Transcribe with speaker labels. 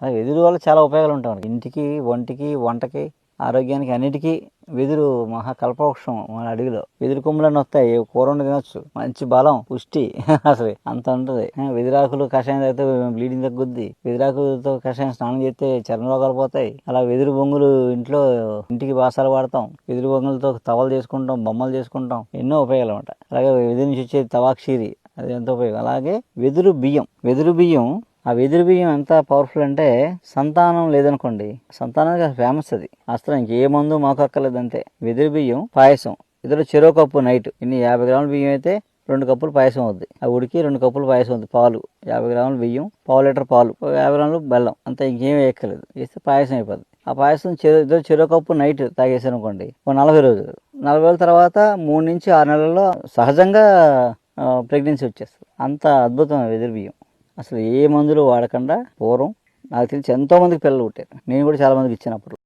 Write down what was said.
Speaker 1: వెదురు వల్ల చాలా ఉపయోగాలు ఉంటాయి మనకి. ఇంటికి, ఒంటికి, వంటకి, ఆరోగ్యానికి అన్నిటికీ వెదురు మహా కల్పవృక్షం. మన అడవిలో వెదురు కొమ్ములన్నీ వస్తాయి, కూర వండి తినొచ్చు, మంచి బలం, పుష్టి అసలు అంత ఉంటుంది. వెదురాకులు కషాయం తాగితే బ్లీడింగ్ తగ్గుద్ది, వెదురాకులతో కషాయం స్నానం చేస్తే చర్మ రోగాలు పోతాయి. అలా వెదురు బొంగులు ఇంటికి బాసాలు వాడతాం, వెదురు బొంగులతో తవలు చేసుకుంటాం, బొమ్మలు చేసుకుంటాం, ఎన్నో ఉపయోగాలు అనమాట. అలాగే వెదురు నుంచి వచ్చే తవాక్షీరి, అది ఎంతో ఉపయోగం. అలాగే వెదురు బియ్యం ఆ వెదురు బియ్యం ఎంత పవర్ఫుల్ అంటే, సంతానం లేదనుకోండి, సంతానానికి ఫేమస్ అది అసలు. ఇంకే మందు మాకు అక్కర్లేదు, అంతే. వెదురు బియ్యం పాయసం, ఇద్దరు చెరో కప్పు నైట్. ఇన్ని 50 గ్రాముల బియ్యం అయితే 2 కప్పులు పాయసం అవుద్ది. ఆ ఉడికి 2 కప్పులు పాయసం అవుద్ది. పాలు 50 గ్రాముల బియ్యం, పావు లీటర్ పాలు, 50 గ్రాములు బెల్లం, అంతే. ఇంకేం వేయక్కర్లేదు, వేస్తే పాయసం అయిపోద్ది. ఆ పాయసం ఇద్దరు చెరో కప్పు నైట్ తాగేసారు అనుకోండి, 40 రోజులు. 40 రోజుల తర్వాత 3 నుంచి 6 నెలల్లో సహజంగా ప్రెగ్నెన్సీ వచ్చేస్తుంది. అంత అద్భుతం వెదురు బియ్యం. అసలు ఏ మందులు వాడకుండా పూర్వం నాకు తెలిసి ఎంతో మందికి పిల్లలు పుట్టారు. నేను కూడా చాలా మందికి ఇచ్చాను అప్పుడు.